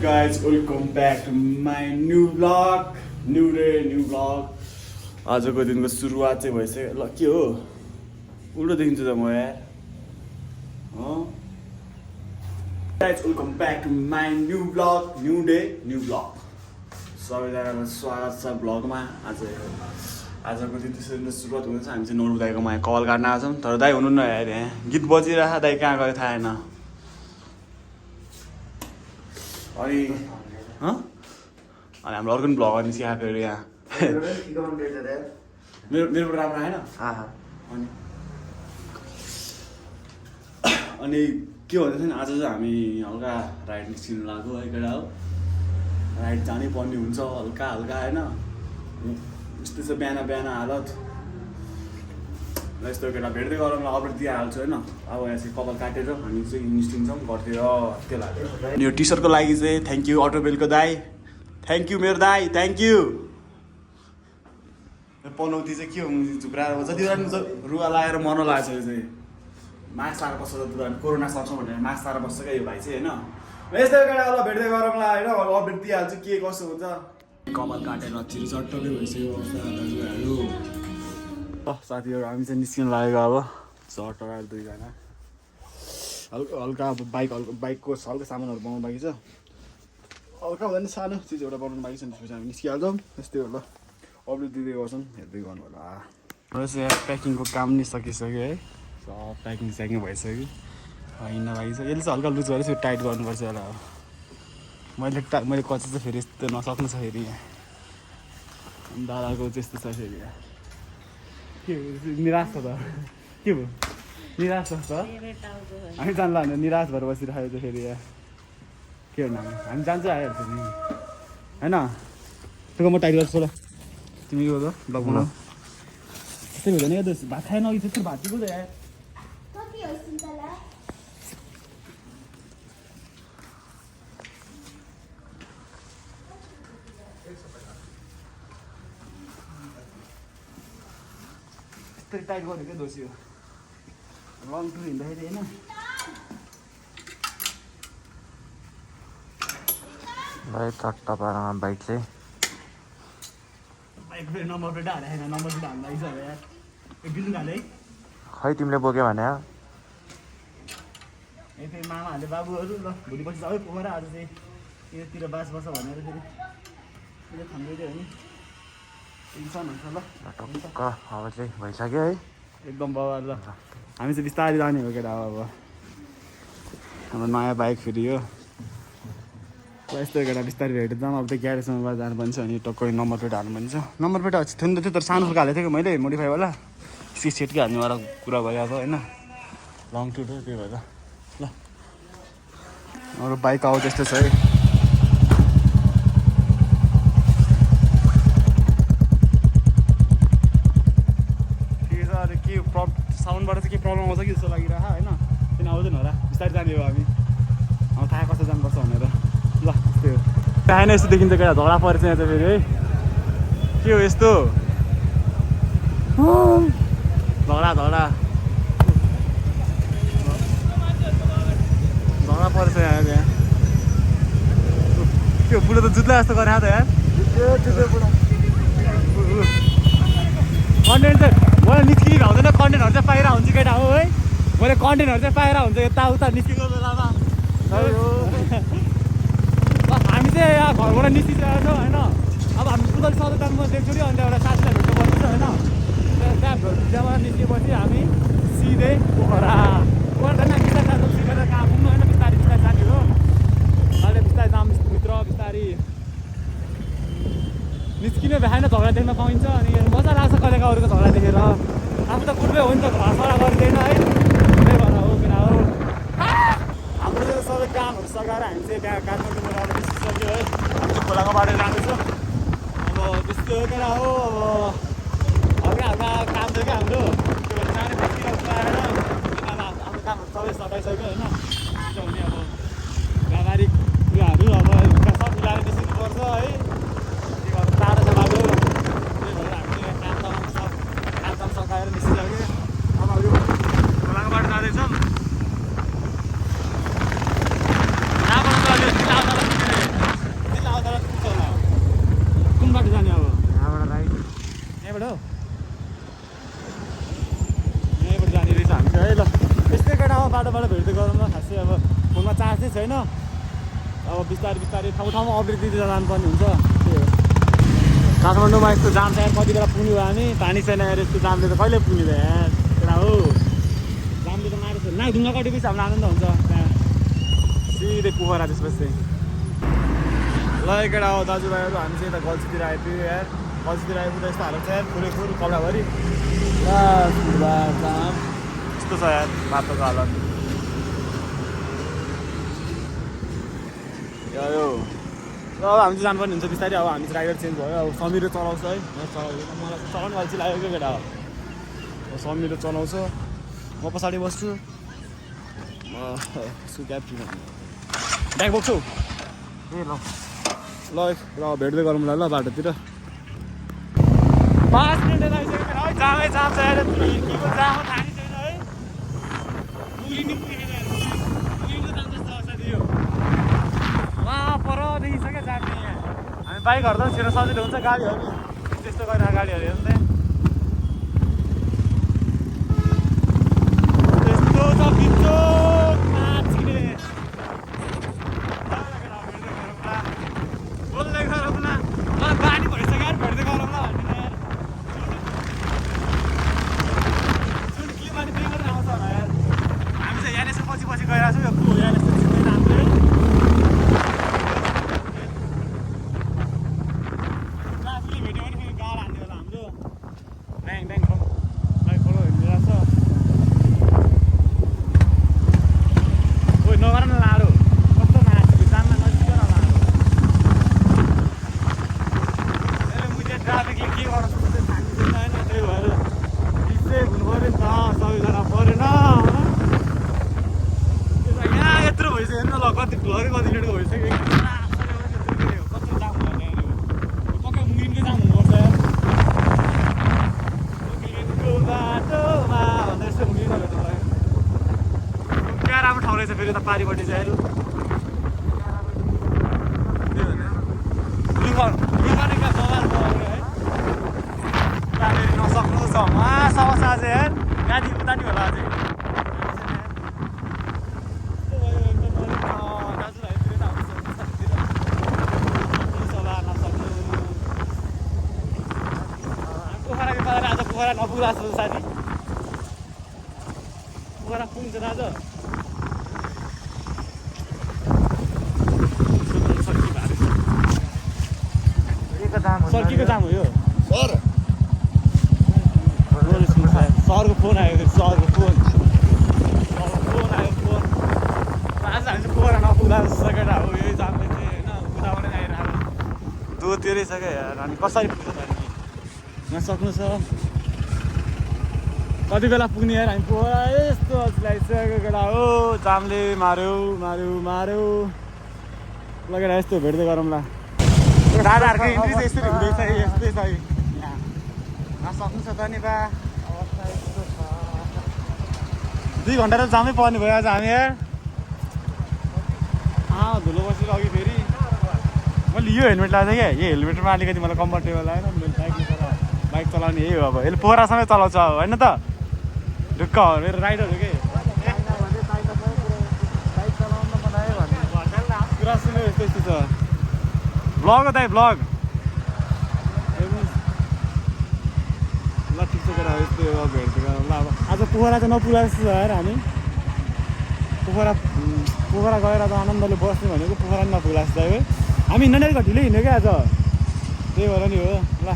guys, welcome back to my new vlog. New day, new vlog. आजको दिनको सुरुवात चाहिँ भइसक्यो। ल के हो? उल्टो देखिन्छु त म यार। Guys, welcome back to my new vlog. New day, new vlog. सबैजनालाई स्वागत छ भ्लगमा। आजको दिन त्यसरी नै सुरुवात हुँदैछ। हामी चाहिँ नौरु दाइको माया कल गर्न आछौँ। तर दाइ हुनुहुन्न यार यहाँ। गीत बजिरहेको दाइ कहाँ गयो थाहा छैन। अनि हाम्रो अर्को पनि भ्लगर निस्कियो फेरि यहाँ। मेरो राम्रो आएन? अनि के भन्दैछ नि, आज चाहिँ हामी हल्का राइड निस्किनु लाग्यो है केटा हो। राइड जानै पर्ने हुन्छ हल्का हल्का होइन। यस्तो छ बिहान बिहान हालत। यस्तो केटा भेट्दै गरौँ अपडेट दिइहाल्छु होइन। अब यहाँ चाहिँ कपाल काटेर हामी चाहिँ निस्किन्छौँ घरतिर त्यो लाग्यो। यो टी सर्टको लागि चाहिँ थ्याङ्क यू अटोबेलको दाई। थ्याङ्क यू मेरो दाई, थ्याङ्क यू। पनौती चाहिँ के हो झुक्राएर जति रुवा लगाएर मन लागेको छ यो चाहिँ। मास्क लाएर बस्छ जति कोरोना सर्छ भनेर मास्क लाएर बस्छ क्या यो भाइ चाहिँ होइन। यस्तै केटा ल भेट्दै गरौँला होइन। अपडेट दिइहाल्छु के कसो हुन्छ। कपाल काटेर चिरी चट्टकै भइसक्यो अवस्था दाजुभाइहरू। साथीहरू हामी चाहिँ निस्किनु लागेको अब सर्ट लगाएर दुईजना हल्का हल्का अब बाइकको हल्का सामानहरू बनाउनु बाँकी छ। हल्का भन्दा नि सानो चिज एउटा बनाउनु बाँकी छ। त्यसपछि हामी निस्किहाल्छौँ। यस्तै हो ल। अपडेट दिँदै गर्छौँ हेर्दै गर्नु होला। रहेछ यहाँ प्याकिङको काम नि सकिसक्यो है। सब प्याकिङ स्याकिङ भइसक्यो। हिँड्न बाँकी छ। यसले चाहिँ हल्का लुज गरेर फेरि टाइट गर्नुपर्छ होला। अब मैले कच्ची चाहिँ फेरि यस्तो नसक्नु छ फेरि यहाँ। दादाको त्यस्तो छ फेरि यहाँ। के निराश छ त के भयो? निराश छ त हामी जान्ला भने निराश भएर बसिरहेको छ फेरि यहाँ। के गर्नु हामी जान्छ आइहाल्छ नि होइन। त्यो म टाइट गर्छु ल। तिमी यो ब्लग बनाऊ। त्यस्तै हुँदैन क्या त। भात खाएन अघि त्यस्तो भात दिएको त यार। टाइट गर्यो क्या दोषी हो। लङ टुर हिँड्दाखेरि होइन। भाइ चट्टा पारामा बाइक चाहिँ बाइक फेरि नम्बर प्लेट हालेको छैन। नम्बर प्लेट हाल्नु लागि यार। एक दिन हाले है। खै तिमीले बोक्यो भने ए फेरि मामाहरूले बाबुहरू ल भोलि पछि सबै पोखेर आज चाहिँ योतिर बास बस्छ भनेर फेरि खाँदै थियो नि टेन्सन हुन्छ ल। टक्क अब चाहिँ भइसक्यो है एकदम बाबा ल। हामी चाहिँ बिस्तारै जाने हो केटा अब। हाम्रो नयाँ बाइक फेरि यो यस्तो केटा बिस्तारै भेटेर जाऊँ। अब त ग्यारेजमा जानु पर्छ अनि टक्कै नम्बर प्लेट हाल्नु पर्छ। नम्बर प्लेट थियो नि त त्यो तर सानो खालको हालेको थियो कि मैले मोडिफाईवाला। सेटकै हाल्नेवाला कुरा भयो अब होइन। लङ टुर हो त्यही भएर ल। अरू बाइक आउ त्यस्तो छ है। साउन्डबाट चाहिँ के प्रब्लम आउँछ कि जस्तो लागिरहेको होइन। किन आउँदैन होला। बिस्तारै जाने हो हामी। अब थाहा कस्तो जानुपर्छ भनेर ल। त्यस्तै हो। थाहा नै यस्तो देखिन्छ क्या झगडा परेछ यहाँ चाहिँ फेरि है। के हो यस्तो झगडा झगडा झगडा परेछ यहाँ चाहिँ। त्यो बुढो त जुत्ला जस्तो गरेर त यार। कन्टेन्ट चाहिँ मैले निस्किएको हुँदैन। कन्टेन्टहरू चाहिँ पाइरहेको हुन्छ केटा हो है। मैले कन्टेन्टहरू चाहिँ पाइरहेको हुन्छ यताउता निस्केको बेलामा। हामी चाहिँ यहाँ घरबाट निस्किसकेको छौँ होइन। अब हामी पुतली सधैँ टाइममा देख्छौँ नि। अन्त एउटा साथीलाई भेट्नु पर्छ होइन। त्यहाँबाट निस्केपछि हामी सिधै पोखरा पोखरा बिस्तारै जान्छौँ। सिधै कहाँ पुग्नु होइन। बिस्तारै बिस्तारै जाने हो। अहिले बिस्तारै जाम भित्र बिस्तारै निस्किने भएन। झगडा देख्न पाइन्छ अनि मजा लाग्छ कहिलेका अरूको झगडा देखेर। आफू त कुर्बै हो नि त घरसडा गरिँदैन है। त्यही भएर हो किन हो। हाम्रो चाहिँ सबै कामहरू सघाएर हामी चाहिँ त्यहाँ काठमाडौँमा अब निस्किसक्यो है। हामी चाहिँ खोलाको बाटो जाँदैछौँ। अब त्यस्तो केटा हो। अब हल्का हल्का काम छ क्या हाम्रो। त्यो भएर जाने निस्किरहेको आएर हाम्रो कामहरू सबै सघाइसक्यो होइन। किनभने अब व्यावहारिक कुराहरू अब सब मिलाएर निस्किनुपर्छ है। टाढो छ बाटो। त्यही भएर हामीले काम सकाएर निस्किसक्यो। अब यो खोलाको बाटो जाँदैछौँ। यहाँबाट बिस्तारै बिस्तारै ठाउँ ठाउँमा अपडेट दिँदै जानुपर्ने हुन्छ त्यही हो काठमाडौँमा यस्तो जाम छ यार कति बेला पुग्यो हामी पानी छैन यार यस्तो जामले त कहिले पुग्ने त यार केटा हो जामले त मारेको छ नाक ढुङ्गा कटेपछि हाम्रो आनन्द हुन्छ त्यहाँ सिधै पोखरा त्यसपछि ल केटा हो दाजुभाइहरू हामी चाहिँ यता गल्छीतिर आइपुग्यो यार गल्छीतिर आइपुग्दा यस्तो हालत छ यार फुल कपडाभरि जाम यस्तो छ यार बाटोको हालत यो र अब हामी चाहिँ जानुपर्ने हुन्छ बिस्तारै अब हामी चाहिँ राइडर चेन्ज भयो अब समीरले चलाउँछ है चलाउँदैन मलाई चलाउनु अल्छी लाग्यो क्या केटा हो समीरले चलाउँछ म पछाडि बस्छु यसको क्याब किन ब्याग बोक्छौ ए ल ल भेट्दै गरौँ ल बाटोतिर 5 मिनट लागिसक्यो है जामै जाम छ यार के को जाम थाहा नै छैन है पुग्लिनु जाम जस्तो अवस्था दियो वहाँ पर देखिसक्यो जाने हामी बाइकहरू त छिर्न सजिलो हुन्छ गाडीहरू त्यस्तो गरेर गाडीहरू हेर्नु त्यस्तो छ बिचो नाच्ने बोल्दै गरौँ न बानी भइसक्यो यार भेट्दै गरौँ ल भन्ने यार जुन क्लिपमा नि बेगर आउँछ होला यार हामी चाहिँ यहाँ यसो पछि पछि गइरहेको छौँ यो को यहाँ यस्तो चिन्दैन हाम्रो आफूले भेट्यो भने फेरि गाड हान्ने होला हाम्रो ड्याङ ड्याङ खोलो हिँडिरहेको छ ओइ नगर न लाडो कस्तो नाच्यो जानमा नजिक न लाडो ट्राफिकले के गर्नु सक्छ थाकिँदैन होइन त्यही भएर बिचै हुनु पऱ्यो नि त सबैजना परेन यहाँ यत्रो भइसक्यो हेर्नु ल कति मिनटको भइसक्यो कस्तो जाम भयो पक्का मुगिनकै जाम हुनुपर्छ यार मुगिनको बाटोमा भन्दा यस्तो मुगिन भेट्नु भयो क्या राम्रो ठाउँ रहेछ फेरि त पारिपट्टि चाहिँ अहिले नसक्नु छ उहाँसम्म साझे यार गाडी उतानी होला अझै पोखराको पारेर आज पोखरा नपुग्ला जस्तो साथी पोखरा पुग्छ आज सर्कीको जाम हो यो सरको फोन आयो फेरि सरको फोन आयो आज हामी चाहिँ पोखरा नपुग्ला जस्तो केटा हो यही जामले चाहिँ होइन उताबाट आइरहेको दुधतिरै छ क्या यार अनि कसरी पुग्छ त यहाँ सक्नु छ कति बेला पुग्ने यार हामी पोखरा यस्तो अल्छी लागिसक्यो केटा हो जामले मार्यो लगेर यस्तो भेट्दै गरौँ ल दादाहरूको इन्ट्री चाहिँ यसरी हुँदैछ यस्तै छ यहाँ सक्नु छ त नि बा 2 घन्टा त जामै पर्ने भयो आज हामी यार धुलो बसेर अघि फेरि मैले यो हेलमेट लगाएको थिएँ क्या यो हेलमेटमा अलिकति मलाई कम्फर्टेबल आएन मैले बाइक चलाउने यही हो अब यसले पोखरासँगै चलाउँछ अब होइन त ढुक्क हो मेरो राइडर हो कि कुरा सुन्यो यस्तो यस्तो छ ब्लग हो दाइ ब्लग ल ठिक छ केटा यस्तो अब भेट्दै गरौँ ल अब आज पोखरा चाहिँ नपुगा जस्तो छ यार हामी पोखरा गएर त आनन्दले बस्ने भनेको पोखरा नपुग्ला जस्तो है हामी हिँड्न अलिक ढिलै हिँड्यो क्या आज त्यही भएर नि हो ल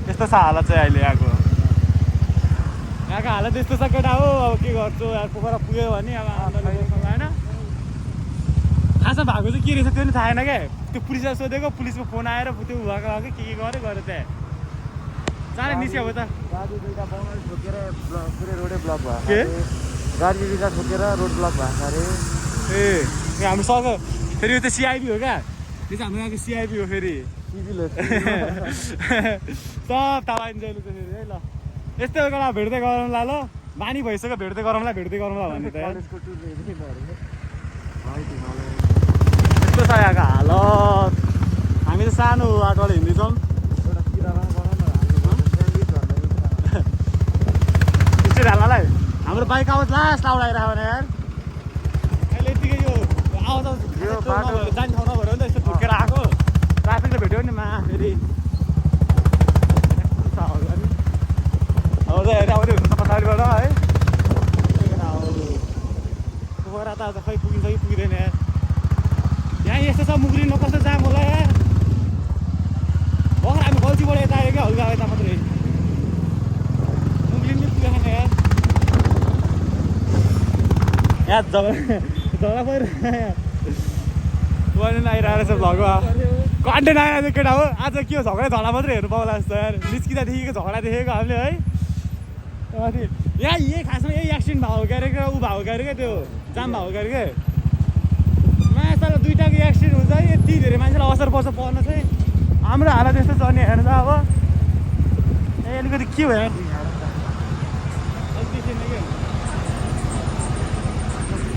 यस्तो छ हालत चाहिँ अहिले यहाँको हालत यस्तो छ केटा हो अब के गर्छु यार पोखरा पुग्यो भने अब आनन्दले बस्नु होइन खासमा भएको चाहिँ के रहेछ त्यो नि थाहा छैन क्या त्यो पुलिसलाई सोधेको पुलिसको फोन आएर त्यो भएको के गऱ्यो त्यहाँ चाँडै निस्क्यो अब त गाडी दुईटा बाउन्डरी ठोकेर पुरै रोडै ब्लक भयो के गाडी दुईटा ठोकेर रोड ब्लक भएको अरे ए हाम्रो सक्यो फेरि यो त सिआइबी हो क्या त्यो चाहिँ हाम्रो यहाँको सिआइबी हो फेरि सब तावाइन्छ त फेरि है ल यस्तो एउटा भेट्दै गरौँला ल बानी भइसक्यो भेट्दै गरौँला भन्ने त यस्तो छ यहाँको हालत हामी त सानो बाटोबाट हिँड्दैछौँ त्यसरी हाल्नलाई हाम्रो बाइक आवाज लास्ट आउट आइरहेको भने यार अहिले यतिकै यो आवाज जाने ठाउँ नभएर मुगलिनमा कस्तो जाम होला यार भर्खर हामी गल्तीबाट यता आयो क्या हल्का यता मात्रै मुगलिनले पुगेन यार यार झगडा परिरहेको यार वार्निङ आइरहेको रहेछ भ्लगमा कन्टेन्ट आइरहेको केटा हो आज के हो झगडा मात्रै हेर्नु पाउला जस्तो यार निस्किँदादेखिको झगडा देखेको हामीले है यहाँ यही खासमा यही एक्सिडेन्ट भएको के अरे ऊ भएको के अरे क्या त्यो जाम भएको के अरे क्या माछा दुइटाको एक्सिडेन्ट हुन्छ यति धेरै मान्छेलाई असर पर्छ पर्न चाहिँ हाम्रो हालत यस्तो छ नि हेर्नु त अब ए अलिकति के भयो यार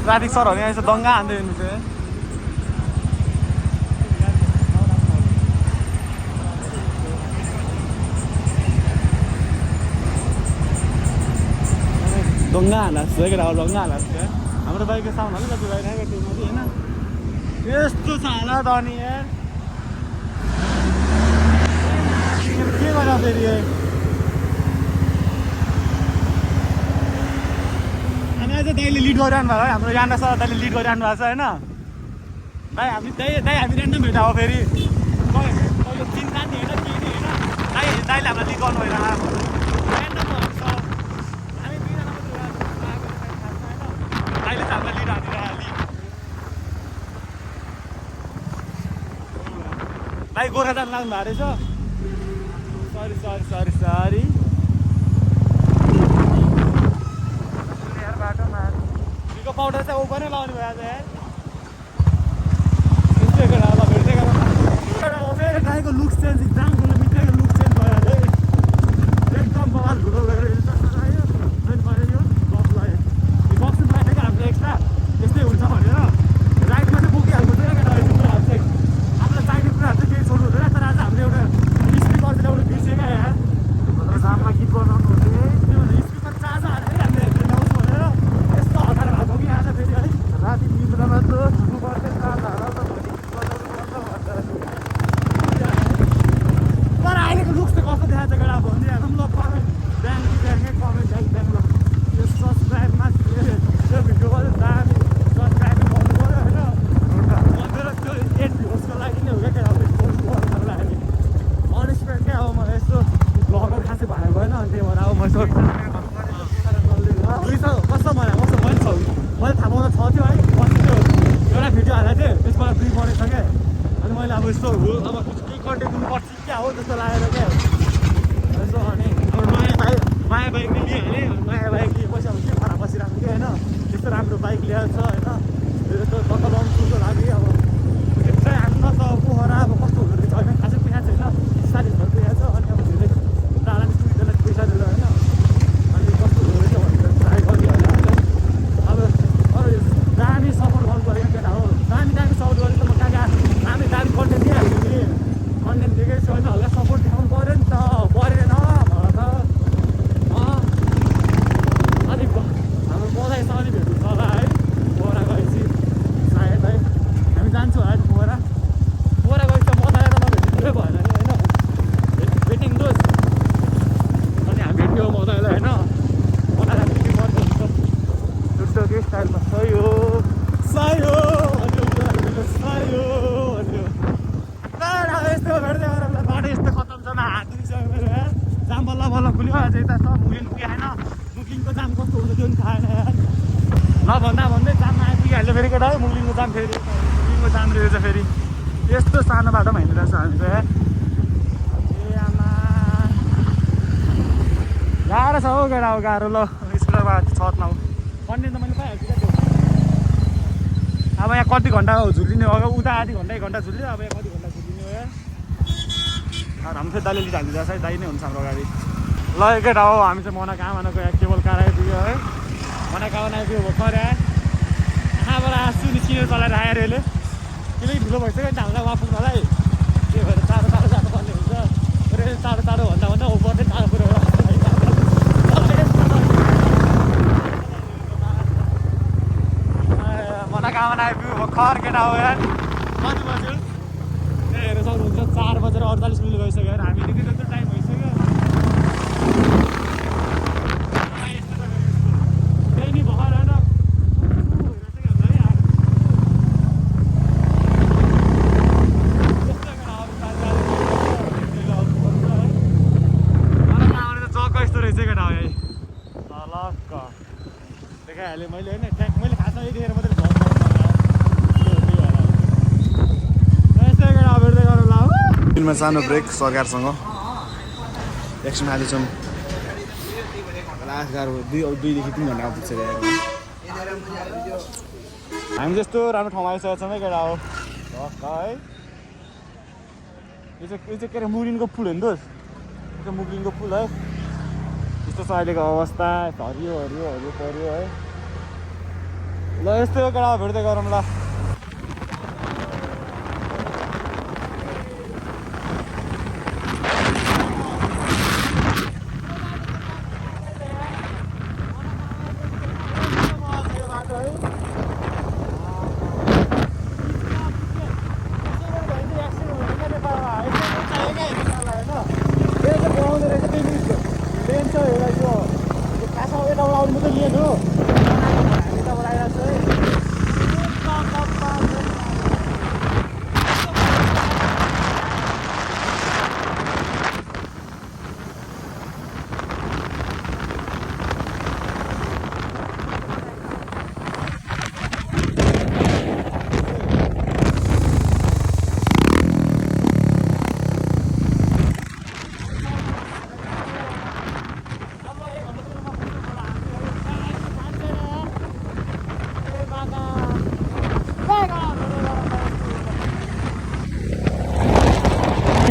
ट्राफिक सर भने यसो दङ्गा हान्दै हिँड्नु थियो दङ्गा हाल्ला जस्तो केटा हो दङ्गा हाल्ला जस्तो हाम्रो बाइकको साउन्ड हाल्यो जति बाहिर त्यो मात्रै होइन यस्तो छ हाल त अनि यार के गर्दा फेरि अनि अझ दाइले लिड गरिरहनु भएको है हाम्रो यान्डा सर दाइले लिड गरिरहनु भएको छ होइन दाइ हामी ऱ्यान्डम भेटा हो फेरि कहिले चिन्ता नि होइन के नि होइन दाइले हामीलाई लिड गर्नु होइन ऱ्यान्डम भएको छ हामी दुईजना मात्रै दाइले चाहिँ हामीलाई लिड हानिरह दाइ गोर्खा जानु लाग्नु भएको रहेछ सरी बाटोमा पाउडर चाहिँ ओपनै लाउने भयो आज यार त्यस्तै गरेर अब भेट्दै गरेर गाईको लुक्स चेन्ज एकदम मिठाईको लुक चेन्ज भयो एकदम बवाल घुलो गरेर बक्स लाग्यो क्या हामीले एक्स्ट्रा त्यस्तै हुन्छ भनेर राइटमा चाहिँ बोकिहाल्नु हुँदैन क्या हामीलाई चाहिने कुराहरू चाहिँ केही छोड्नु हुँदैन तर आज हामीले एउटा स्पिकर चाहिँ एउटा बिर्सेँ क्या यार जाममा गीत बनाउनु हुँदै स्पिकर चार्ज हालेर हामीले ल्याउँछु भनेर यस्तो हतार भएको कि आज फेरि है राति निद्रामा त छुनु पर्थ्यो चार्ज हालेर तर अहिलेको लुक्स चाहिँ कस्तो देखाएको छ केटा भनिदिइहालौँ ल कमेन्ट बिहान कमेन्ट बिहान यो सब्सक्राइबमा त्यो भिडियोमा चाहिँ दामी सब्सक्राइब गर्नु पऱ्यो होइन मेरो त्यो 8 भ्युजको लागि नै हो क्या लागि अनएक्सपेक्ट क्या अब मलाई यस्तो भ्लगर खासै भएको भएन अनि त्यही भएर अब म यसो 200 कस्तो मैले मैले थाहा पाउन छ थियो है पछि त्यो एउटा भिडियो हालेको थिएँ त्यसबाट 2 बनेछ क्या अनि मैले अब यस्तो अब केही कन्टेन्ट दिनुपर्छ क्या हो जस्तो लागेर क्या यसो अनि अब नयाँ बाइक नै लिइहालेँ नयाँ बाइक लिए पैसा हुन्छ खराब बसिरहेको थियो होइन त्यस्तो राम्रो बाइक ल्याएको छ होइन त्यो कता लङ टुरको लागि अब चाहिँ हाम्रो त पोखरा अब कस्तो हुँदो रहेछ होइन खासै पैसा छैन 40,000 रुपियाँ छ अनि अब धेरै टाढा निस्किँदैन पैसा दिएर होइन अनि कस्तो हुँदो रहेछ भनेर ट्राई गरिहाल्यो अब अरू दामी सपोर्ट गर्नु पऱ्यो केटा हो दामी सपोर्ट गरेर त म कहाँ दामी कन्टेन्ट दिइहाल्छु कि कन्टेन्ट दिएकै छु होइन हल्का सपोर्ट देखाउनु पऱ्यो नि त परेन मलाई त अलिक हाम्रो बधाई छ अलिक भेट्नु होला है पोखरा गएपछि सायद है हामी जान्छौँ आज पोखरा गएपछि त बधाई त नभेट्नु भएन नि होइन भेटिङ दोष अनि हामी भेट्यो मजाले होइन बनाएर भेट्नु पर्छ टुटोकै स्टाइलमा सही हो यस्तो भेट्दै गरेर बाटो यस्तो खतम छ न हात दुखिसक्यो मेरो यार जाम बल्ल खुल्यो अझै यता त मुगलिन पुगेन मुगलिनको जाम कस्तो हुन्छ त्यो पनि थाहा छैन यार भन्दै जाममा आइपुगिहाल्यो फेरि केटा है मुगलिनको जाम फेरि मुगलिनको जाम रहेछ फेरि यस्तो सानो बाटोमा हिँडिरहेछ हामी त यार ए आमा गाह्रो छ हौ केटा हो गाह्रो ल स्कुलमा छतमा हो कन्टेन्ट त मैले पाइहाल्छु क्या त्यो अब यहाँ कति घन्टा झुलिने हो उता आधी घन्टा 1 घन्टा झुल्यो अब यहाँ कति घन्टा झुलिने हो यार हाम्रो फेरि दाइले लिएर हालिदिँदा है दाइ नै हुन्छ हाम्रो गाडी ल केटा हो हामी चाहिँ मनोकामनाको यहाँ केबल कार आइपुग्यो है मनोकामना आइपुग्यो भर्खर कहाँबाट आँसु निस्किने चलाएर आएर यसले त्यसले ढिलो भइसक्यो नि त हामीलाई वहाँ पुग्नलाई त्यही भएर टाढो जानुपर्ने हुन्छ टाढो भन्दा ओभर चाहिँ टाढो पुऱ्याएर मनोकामना आइपुग्यो भर्खर केटा हो यार कति बज्यो हेरेर सक्नुहुन्छ 4:48 गइसक्यो यार हामी निकै जस्तो टाइम भइसक्यो त्यही नि भएर होइन अहिले मैले होइन ट्र्याक मैले खासमा यतिखेर मात्रै भ्लग यस्तै गरेर भेट्दै गरौँ ल दिनमा सानो ब्रेक सरकारसँग एकछिन खाँदैछौँ लास्ट गाह्रो 2 देखि 3 घन्टा पुग्छ हामी जस्तो राम्रो ठाउँमा आइसकेको छौँ है केटा हो है यो चाहिँ के अरे मुग्लिनको पुल हो नि दोस्त यो चाहिँ मुग्लिनको पुल है यस्तो छ अहिलेको अवस्था हरियो हरियो हरियो पर्यो है ल यस्तै हो केटा भेट्दै गरौँ ल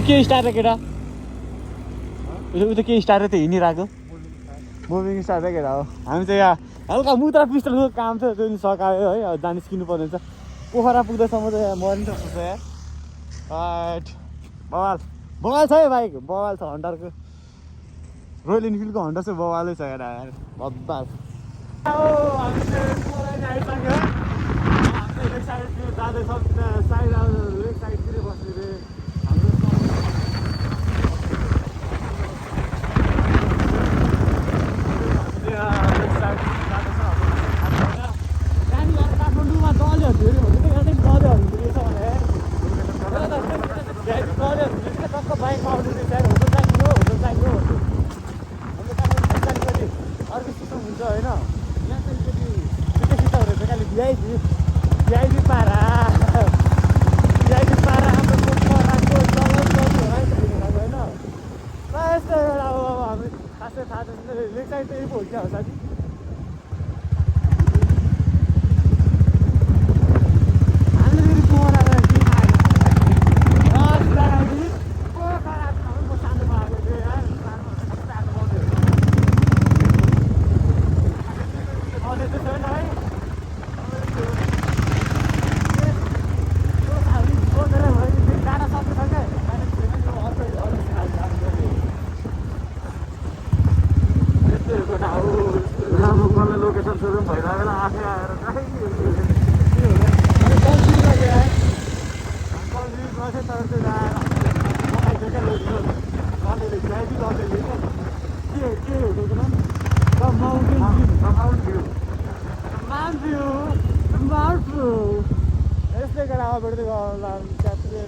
के स्टार्ट है केटा उता के स्टार्ट है त्यो हिँडिरहेको मुभिङ स्टार्ट है केटा हो हामी चाहिँ यहाँ हल्का मुद्रा पिस्टलको काम थियो त्यो सकायो है अब जान निस्किनु पर्ने हुन्छ पोखरा पुग्दैसम्म त यहाँ मर्नु सक्छ यार बवाल बवाल छ है बाइक बवाल छ हन्टरको रोयल इनफिल्डको हन्टर चाहिँ बवालै छ केटा यार बब्बाल जाँदैछ साइड लेक साइडतिर बस्ने काठमाडौँमा दलहरू धेरै हुन्छ त्यही दलहरू धेरै छ भने टक्क बाइक आउँदै होटल चाहियो अन्त काठमाडौँ अर्को सिस्टम हुन्छ होइन यहाँ चाहिँ फेरि दुईवटा सिस्टमहरू छ खालि भिआइपी पारा हाम्रो पोखराको होइन ल यस्तो एउटा अब हामी खासै थाहा छैन लेक साइड चाहिँ हो क्या हो साथी यस्तै गरेर भेट्दै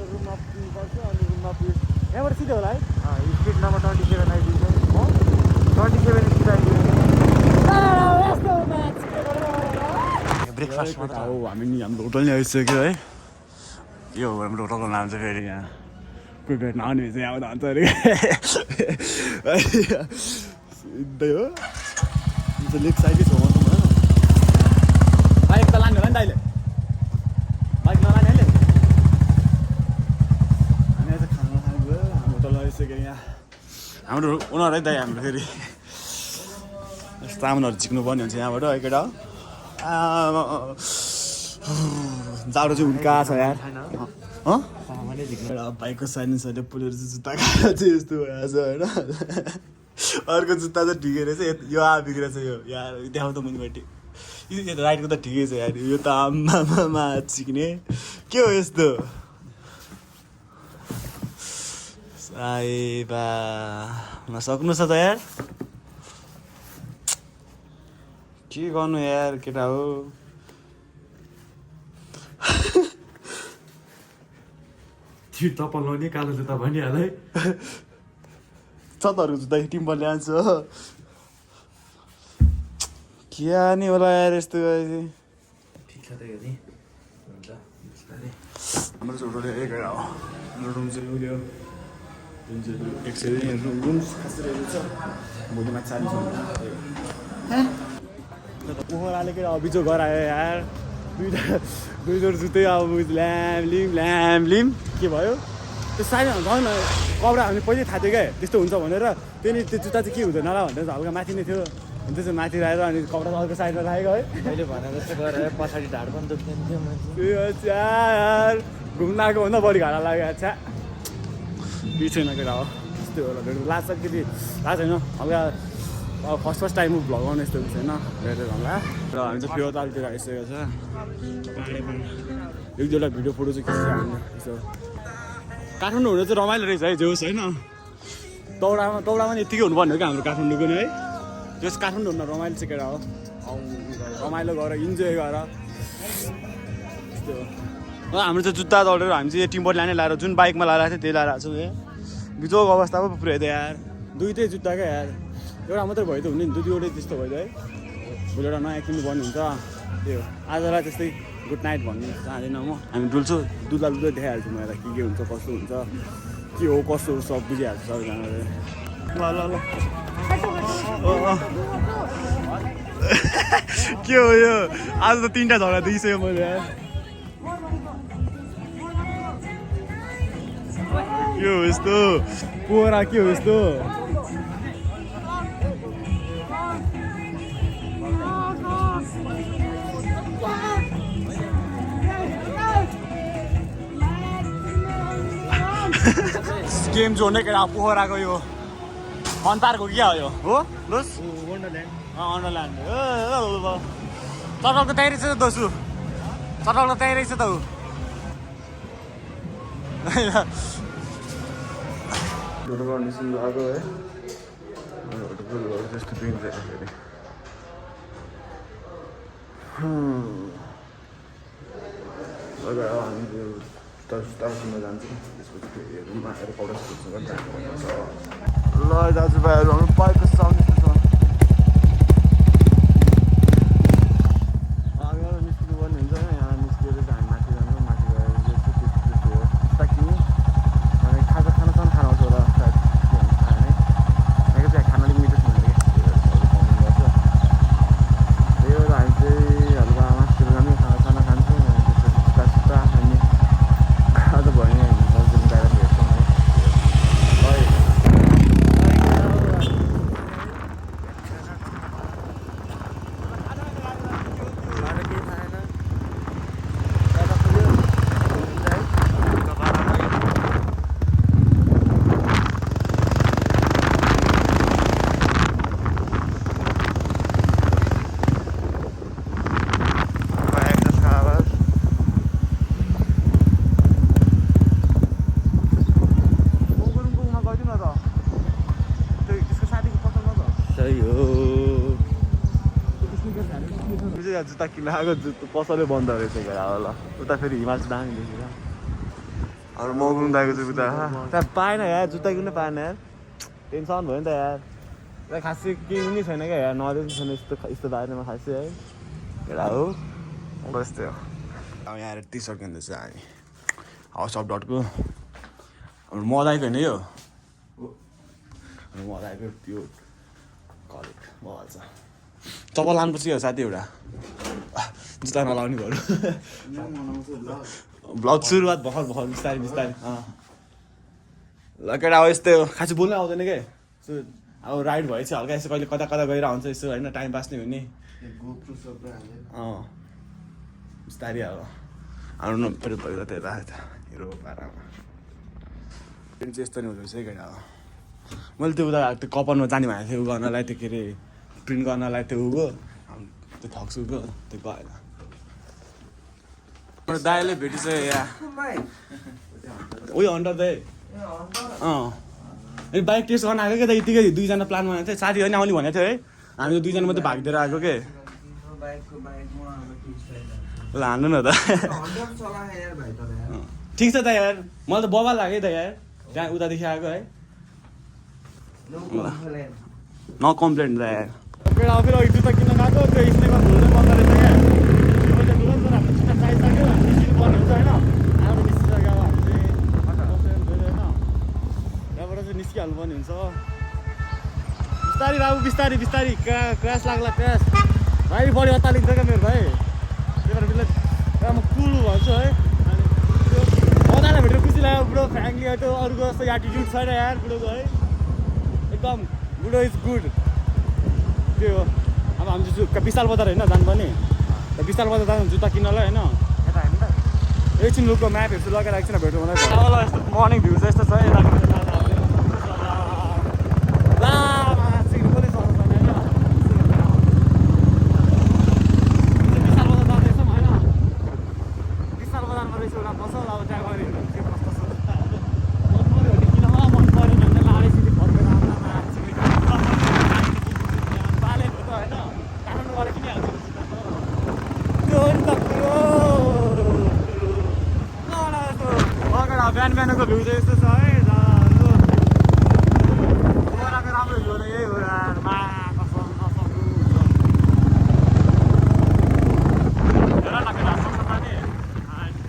रुममा पुग्नुपर्छ अनि रुममा पुग्यो यहाँबाट सिधै होला है स्पिड नम्बर 27 आइदिन्छ 27 स्पिड आइदिन्छ ब्रेकफास्ट हो हामी नि हाम्रो होटल नै आइसक्यो है यो हो हाम्रो होटलको नाम चाहिँ फेरि यहाँ कोही भेट्न आउने चाहिँ यहाँ भन्छ अरे सिधै हो लेक साइडै छ बाइक त लाने होला नि त अहिले बाइक नलाने अहिले हामी आज खाना खानु गयो हाम्रो होटल आइसक्यो यहाँ हाम्रो ओनर है दाइ हाम्रो फेरि सामानहरू झिक्नु पर्ने हुन्छ यहाँबाट है केटा जाडो चाहिँ उल्का छ यार बाइकको साइलेन्सरले पुलेर चाहिँ जुत्ता खाएर चाहिँ यस्तो भइरहेछ होइन अर्को जुत्ता चाहिँ ठिकै रहेछ यो बिग्रेछ यो यार देखाउ त मुनिपट्टि यो राइटको त ठिकै छ यार यो त आम्मामा चिक्ने के हो यस्तो साइबा नसक्नु छ त यार के गर्नु यार केटा हो त्यो चप्पल लाउने कालो जुत्ता भनिहाल है छतहरूको जुत्ता टिम्बर ल्याउँछ के क्या नि होला यार यस्तो चाहिँ ठिक छ त यो नि हुन्छ बिस्तारै हाम्रो चाहिँ होटल एक हो हाम्रो रुम चाहिँ उयो जुन चाहिँ 100 रुम्स खासरी छ भोलिमा 40 पोखराले के अभिजोग गरायो यार दुईजोर जुत्तै अब ल्याम्लिम के भयो त्यो साइड झन् कपडा हामी पहिल्यै थाहा थियो क्या त्यस्तो हुन्छ भनेर त्यो जुत्ता चाहिँ के हुँदैन होला भनेर हल्का माथि नै थियो अनि त्यो चाहिँ माथि राखेर अनि कपडा अर्को साइडमा राखेको है मैले भने जस्तो गरेर पछाडि ढाड पनि दुख्दैन थियो मान्छे यार घुम्न आएको भन्दा बढी घाडा लाग्यो अच्छा बिर्सेन केटा हो त्यस्तो होला भेट लास्ट अलिकति लास्ट होइन हल्का अब फर्स्ट टाइम भ्लग आउने यस्तो छैन भेटेर होला र हामी चाहिँ फेवातालतिर आइसकेको छ एक दुईवटा भिडियो फोटो चाहिँ खिच्छ हामी यसो काठमाडौँ हुनु चाहिँ रमाइलो रहेछ है जोस् होइन तौडामा नि यत्तिकै हुनुपर्ने हो क्या हाम्रो काठमाडौँको नि है जस काठमाडौँ हुन रमाइलो चाहिँ केटा हो रमाइलो गरेर इन्जोय गरेर त्यस्तो हाम्रो चाहिँ जुत्ता दौडेर हामी चाहिँ टिम्बर लाने लाएर जुन बाइकमा लगाएर थियो त्यही लगाएर छौँ यहाँ बिजोग अवस्था पो पुऱ्याइदियो यार दुइटै जुत्ता क्या यार एउटा मात्रै भयो त हुने नि दुईवटै त्यस्तो भयो है भोलि एउटा नयाँ किन्नुपर्ने हुन्छ त्यो आजलाई त्यस्तै गुड नाइट भन्नु चाहँदैन म हामी डुल्छौँ दुधलाई दुधै देखाइहाल्छौँ मलाई के हुन्छ कस्तो हुन्छ के हो कस्तो सब बुझिहाल्छ सबैजनाले ल के हो यो आज त 3टा झगडा देखिसक्यो मैले के हो यस्तो पोरा के हो यस्तो गेम जोन नै केटा पोखराको यो अन्तारको क्या हो यो हो लोस अन्डरल्यान्ड चटलको त्यहीँ रहेछ त दोसु चटलको त्यहीँ रहेछ त ऊ निस्किनु आएको है त्यस्तो पिन्छ फेरि हामी टाउमा जान्छौँ त्यसपछि फेरि रुममा आएर कपडा सुत्छ ल दाजुभाइहरू हाम्रो बाइकको साउन्ड छ निस्किनु पर्ने हुन्छ यहाँ निस्किएर चाहिँ हामी माथि जान्छौँ माथि गएर त्यस्तो हो ताकि अनि खानासम्म खाना आउँछ होला सायद खाने यहाँको चाहिँ खाना अलिक मिठो छैन कि त्यही भएर हामी चाहिँ हल्का मासतिर जाने खाना खान्छौँ त्यसपछि सुत्ता हामी आज भयो नि हामी दार्जिलिङ गएर भेट्छौँ है जुत्ता किन्न आएको जुत्ता पसलै बन्द रहेछ क्या होला उता फेरि हिमाल दामी देखेर अरू मगुङ दाएको चाहिँ उता त्यहाँ पाएन यार जुत्ता किन्नु पाएन यार टेन्सन भयो नि त यार त्यहाँ खासै केही पनि छैन क्या यार नलेज छैन यस्तो बारेमा खासै है केटा हो यस्तै हो अब यहाँ आएर टी सर्ट किन्दैछ हामी हाउस अफ डटको मजाको होइन यो मजाको त्यो कलेज भइहाल्छ चप्पल लानुपर्छ यो साथी एउटा जुत्ता नलाउने भयो ब्लग सुरुवात भर्खर बिस्तारै ल केटा हो यस्तै हो खासै बोल्नै आउँदैन क्या सो अब राइड भएछ हल्का यसो कहिले कता गएर आउँछ यसो होइन टाइम पास नै हुने बिस्तारै अब हाम्रो नम्बर पहिला त्यही राखेको छ हिरो पारामा चाहिँ यस्तो नि हुँदो रहेछ है केटा हो मैले त्यो उता त्यो कपनमा जाने भनेको थिएँ उ गर्नलाई त्यो के अरे प्रिन्ट गर्नलाई त्यो उगो त्यो थक्सुको त्यो गएन दाइले भेटिसक्यो यहाँ उयो अन्डर दाइ ए बाइक टेस्ट गर्न आएको क्या त यतिकै दुईजना प्लान बनाएको थियो साथी होइन आउने भनेको थियो है हामी त दुईजना मात्रै भागिदिएर आएको के ल हान्नु न त ठिक छ त यार मलाई त बबाल लाग्यो त यार त्यहाँ उतादेखि आएको है न कम्प्लेन त यार केटा फेरि अघि जुत्ता किन्न गएको त्यो स्नेकर धुँदै बस्दो रहेछ क्या मैले तुरन्त हाम्रो जुत्ता चाहिसक्यो निस्किनु पर्ने हुन्छ होइन हाम्रो निस्किसक्यो अब हामी चाहिँ होइन त्यहाँबाट चाहिँ निस्किहाल्नु पर्ने हुन्छ बिस्तारी बाबु बिस्तारी बिस्तारी क्रास लाग्ला क्रास भाइ बढी अत्तालिन्छ क्या मेरो भाइ त्यही भएर म कुल भन्छु है अनि त्यो मजाले भेटेर खुसी लाग्यो बुढो फ्रेङ्कली त्यो अरूको जस्तो एटिट्युड छैन यार बुढोको है एकदम बुढो इज गुड त्यो हो अब हामी चाहिँ विशाल बजार होइन जानुपर्ने विशाल बजार जानु जुत्ता किन्नलाई होइन यता होइन त एकछिन लुकको म्याप हेर्छु लगेर एकछिन भेट्नु मलाई यस्तो मर्निङ भ्यू चाहिँ यस्तो छ यता बिहान बिहानको भ्यू चाहिँ यस्तो छ है राम्रो भ्यू नै यही हो यार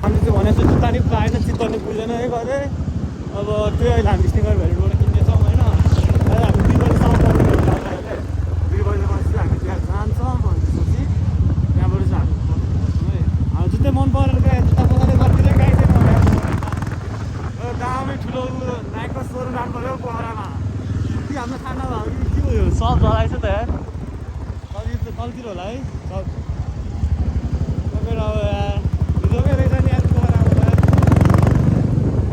हामी चाहिँ भनेको जुत्ता नि पाएन चित्त नि बुझेन है गरे अब त्यो अहिले हामी स्निकर भ्यालुबाट किन्नेछौँ होइन हामी 2 बजीसम्म 2 बजीपछि हामी त्यहाँ जान्छौँ भनेर सोची त्यहाँबाट चाहिँ हामी है जुत्तै मन परेर क्या जुत्ता पकाउने गर्दै गाई चाहिँ दामी ठुलो नाइकको सोरुम राख्नु पऱ्यो पोखरामा कि हाम्रो खाना भयो कि के हो यो सब जलाएछ त यार कलतिर होला है सब अब यार रोगै रहेछ नि यार पोखरामा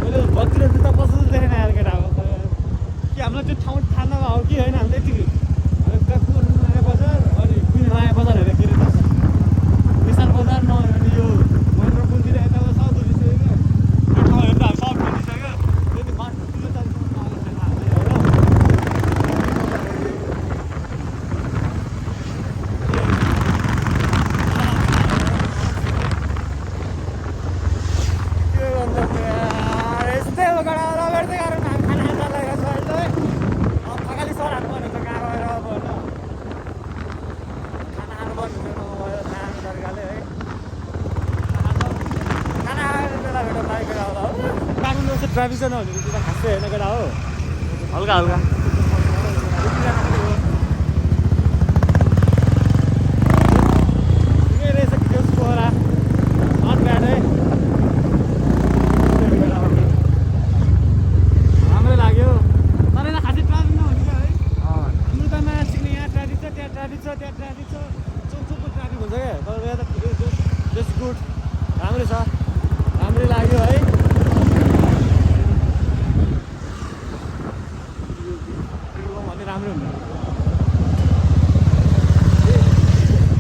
मैले भतिर जुत्ता पसल देखेन यार केटा अब कि हामीलाई त्यो ठाउँ थाहा नभएको कि होइन हामीले यति नयाँ बजार अनि कुन नयाँ बजार हेरेर के अरे विशाल बजार नहेर भने यो महेन्द्र पुलतिर यता सब दुरिसक्यो क्या त्यो ठाउँ हेर्दा हामी सब दुरिसक्यो त्यति बाटो ठुलो चालिसम्म ट्राफिक चाहिँ नहुने त्यो त खासै होइन केटा हो हल्का हल्का ठिकै रहेछ त्यो पोखरा नट ब्याड है राम्रै लाग्यो तर यहाँ खासै ट्राफिक नहुने क्या है हाम्रो त नयाँ सिक्ने यहाँ ट्राफिक छ त्यहाँ ट्राफिक छ त्यहाँ ट्राफिक छ चोकचोकको ट्राफिक हुन्छ क्या तर यहाँ त जस्ट गुड राम्रै छ राम्रै लाग्यो है राम्रो हुन्छ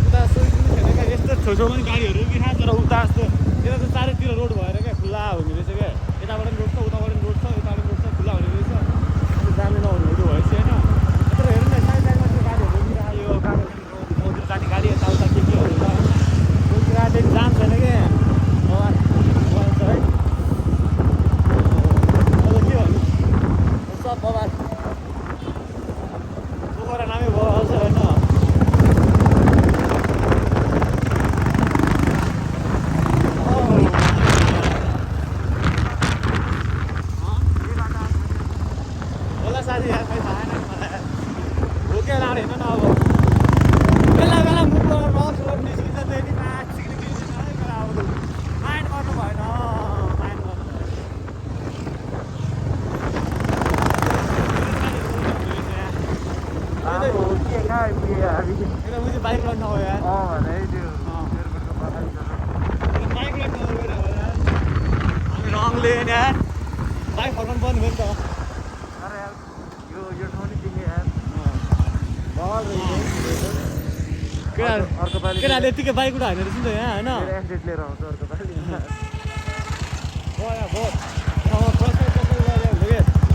उता सोचिदिनु छैन क्या यस्तो छेउछाउमा पनि गाडीहरू बिहा तर उता जस्तो यता त चारैतिर रोड भएर क्या खुल्ला हुने रहेछ क्या यताबाट पनि रोड छ उताबाट पनि रोड छ यताबाट पनि रोड छ खुल्ला हुने रहेछ जाने नहुने त्यो भएपछि होइन तर हेर्नु न साइड साइडमा त्यो गाडीहरू बिरायो मन्दिर जाने गाडी यताउता के केहरू छ त्यो गाडी जाम छैन क्या है अब के भन्नु सब बबाल नामै भयो अझ होइन होला साथी यार खै थाहा छैन मलाई भोकै लाँडे होइन न अब बेला बेला मुखबाट रस निस्किन्छ त्यति माछ सिक्ने अब माइन्ड गर्नु भएन माइन्ड गर्नु मुझे बाइक लड्न हो यार बाइक लड्न हो यार हामी रङ लिएन यार बाइक फर्काउनु पर्ने भयो नि त अरे यार यो ठाउँ नि किन्ने यार केटाहरूले यत्तिकै बाइक उठा हानेर रहेछ नि त यहाँ होइन एक्सिडेन्ट लिएर आउँछ अर्को पालि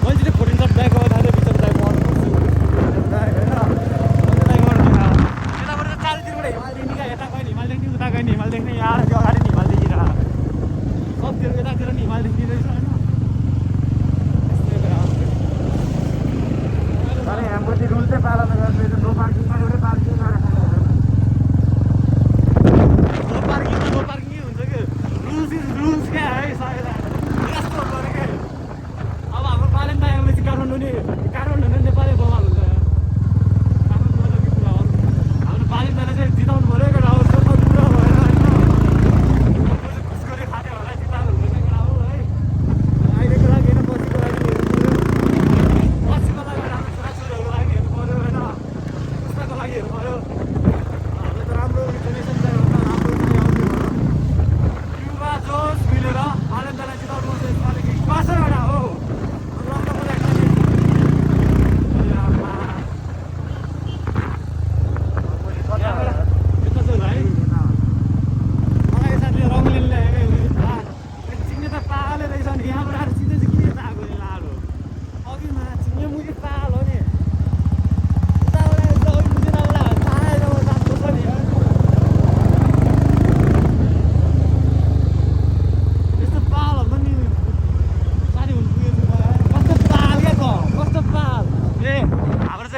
मान्छेले फोर्टिन सर्ट ब्याग अब थाल्यो भित्र ब्याग होइन यताबाट त चारैतिरबाट हिमाल देखिने क्या यता गयो हिमाल देख्ने उता गयो हिमाल देख्ने यहाँ त्यो अगाडि हिमाल देखिरह सबतिर यतातिर नि हिमाल देखिने रहेछ होइन अरे हाम्रो चाहिँ रुल चाहिँ पालन गर्नु नो पार्किङ एउटै पार्किङ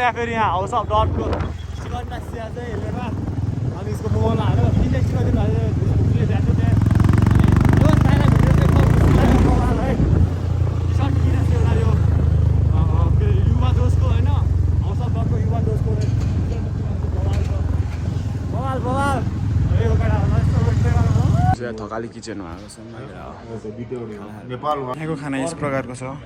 यहाँ फेरि यहाँ हाउस अफ डटको चिकन चिया चाहिँ हेरेर अनि यसको मोबाइल हालेर इन्डेक्स गरिदिनु भएले जान्छ त्यहाँ अनि यो साइला भिडियो चाहिँ मोबाइल है टी सर्ट किनेको थियो एउटा यो के युवा दोषको होइन हाउस अफ डटको युवा दोषको बवाल थकाली किचनमा आएको छ नेपाल यहाँको खाना यस प्रकारको छ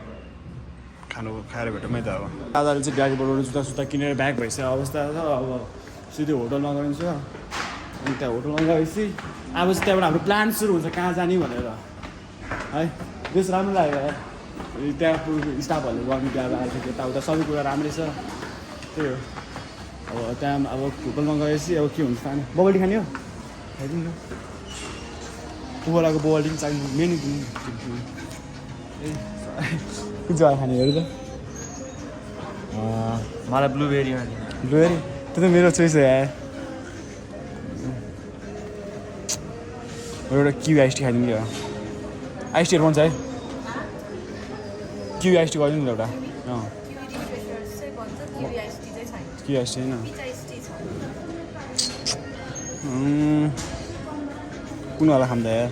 खानु खाएर भेटौँ त अब दादाले चाहिँ गाडीबाट जुत्ता सुत्ता किनेर ब्याग भइसक्यो अवस्था छ अब सिधै होटलमा गइन्छ अनि त्यहाँ होटलमा गएपछि अब चाहिँ त्यहाँबाट हाम्रो प्लान सुरु हुन्छ कहाँ जाने भनेर है बेस राम्रो लाग्यो यार त्यहाँ स्टाफहरूले गर्नु त्यहाँ आएको यताउता सबै कुरा राम्रै छ त्यही हो अब त्यहाँ अब होटलमा गएपछि अब के हुन्छ खाने बबल्टी खाने हो खाइदिनु न कुबोलाको बबल्टी पनि चाहिन्छ मेनु ए कुन चाहिँ खानेहरू त मलाई ब्लुबेरी ब्लुबेरी त्यो त मेरो चोइस हो यार एउटा किवी आइसटी खाइदिनु क्या आइसटीहरू पाउँछ है किवी आइसटी गरिदिनु नि एउटा किवी आइसटी होइन कुनवाला खाँदा यार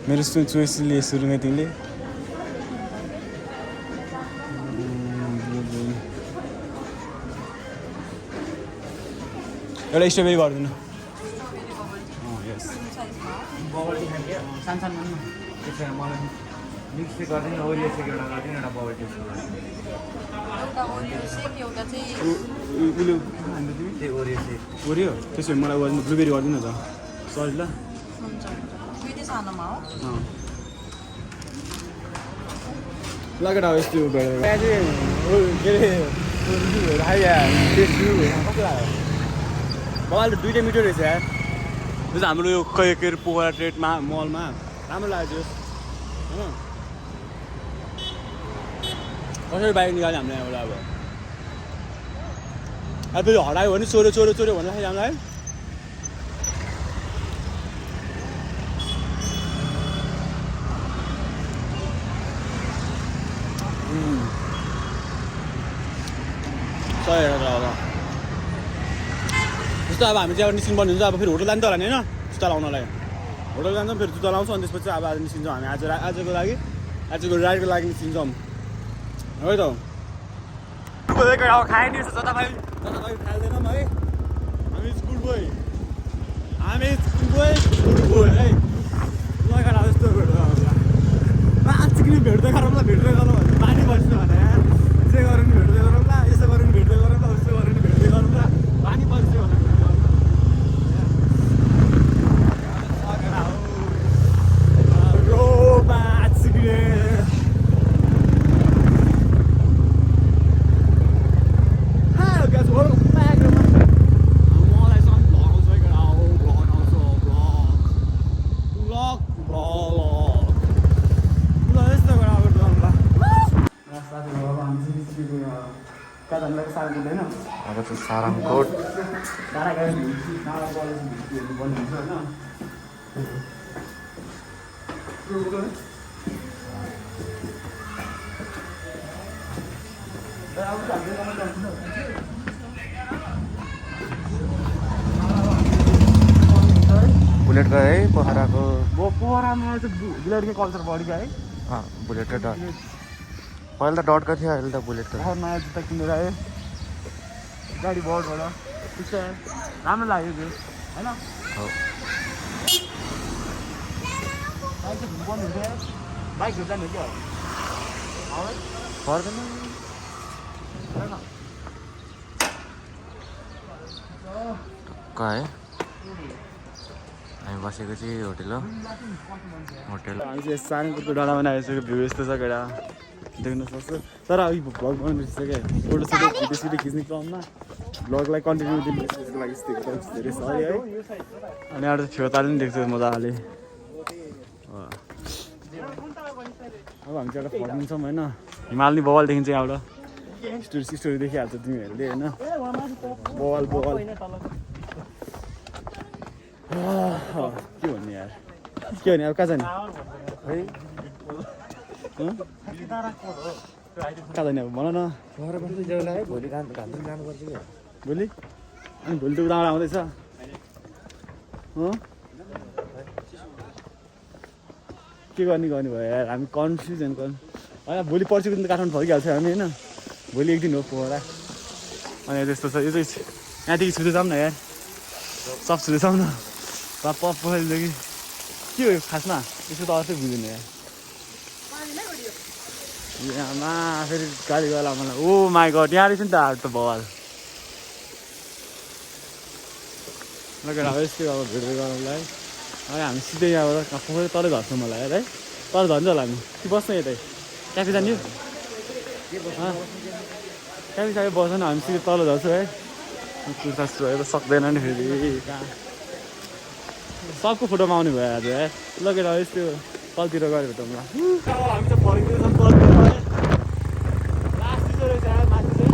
मेरो चोइसले सुरु नै तिमीले एउटा स्ट्रबेरी गरिदिनु यस बबल्टी खाने सानो त्यसो मलाई मिक्स चाहिँ गरिदिनु ओरियो सेक एउटा गरिदिनु एउटा बबल्टी त्यही ओरियो सेक ओरियो त्यसो भने मलाई गरिदिनु ब्लुबेरी गरिदिनु त सरी ल लगेर अब यस्तो त्यहाँ चाहिँ के अरे कस्तो लाग्यो बबाल त दुइटै मिठो रहेछ यार जस्तो हाम्रो यो के अरे पोखरा ट्रेडमा मलमा राम्रो लाग्यो होइन कसरी बाइक निकाल्यो हामीले यहाँबाट अब फेरि हरायो भने चोऱ्यो भन्दाखेरि हामीलाई सही हेरेर अब जस्तो अब हामी चाहिँ अब निस्किनु पर्ने हुन्छ अब फेरि होटल जान्छ होला नि होइन जुत्ता लाउनलाई होटल जान्छौँ फेरि जुत्ता लाउँछौँ अनि त्यसपछि अब आज निस्किन्छौँ हामी आजको राइडको लागि निस्किन्छौँ है त अब खायो नि जताभाइ खाँदैनौँ है हामी स्कुल बोय है लगाएर अब यस्तो भेट्दै गरौँ भने पानी बस्नु भने यार जे गरौँ नि भेट्दै गरौँ ल यसो गरौँ नि भेट्दै गरौँ ल उसो गरौँ नि भेट्दै गरौँ ल पानी बस्यो भने अब चाहिँ सारङकोट बुलेट गयो है पोखराको पोखरामा चाहिँ बुलेटको कल्चर बढी है बुलेट र डट पहिला त डटको थियो अहिले त बुलेटको नयाँ जुत्ता किनेर आयो गाडी बोर्डबाट त्यस्तो राम्रो लाग्यो त्यो होइन बाइक चाहिँ घुम्नु हुन्छ बाइक घुम्नु क्या पर्दैन टक्क है हामी बसेको चाहिँ होटेल हो हामी चाहिँ सारङकोटको डाँडामा आइसक्यो भ्यू यस्तो छ केटा देख्न सक्छु तर अब भ्लग बनाउनु बिर्सिसक्यो फोटो भिडियो खिच्ने क्रममा भ्लगलाई कन्टिन्यू दिनु त्यसको लागि धेरै सरी है अनि एउटा छेउताले पनि देख्छु मजाले अब हामी चाहिँ एउटा फर्किन्छौँ होइन हिमालनी बवालदेखि चाहिँ एउटा स्टोरी देखिहाल्छ तिमीहरूले होइन बवाल के भन्ने यार के भन्ने अब कहाँ जाने है कहाँ जाने अब भन न घर पनि जाउँला है भोलि घान्द्रुङ जानुपर्छ कि भोलि अनि भोलि त उताबाट आउँदैछ हो के गर्ने भयो यार हामी कन्फ्युजन होइन भोलि पर्सिको दिन त काठमाडौँ फर्किहाल्छ हामी होइन भोलि एक दिन हो पोखरा अनि त्यस्तो छ यो चाहिँ यहाँदेखि छुँदै जाऊँ न यार सब छुँदै जाऊँ न पोखरीदेखि के हो खासमा यसो त अर्थै बुझ्दैन यार यहाँमा फेरि गाडी गला मलाई ओ माई गड यहाँ रहेछ नि त हाट त भवाल लगेर अब यस्तै अब भेट्दै गरौँलाई अनि हामी सिधै यहाँबाट पोखरी तलै झर्छ मलाई यार है तल झर्छ होला हामी कि बस्छ यतै क्याफे जाने क्याफे साफे बस्छ हामी सिधै तल झर्छौँ है कुर्ता सुहरू सक्दैन नि फेरि कहाँ सबको फोटोमा आउने भयो आज है लगेर यस्तो तलतिर गएर भेटौँ ल हामी चाहिँ फर्किँदैछौँ तलतिर है लास्ट चिसो रहेछ यार माथि चाहिँ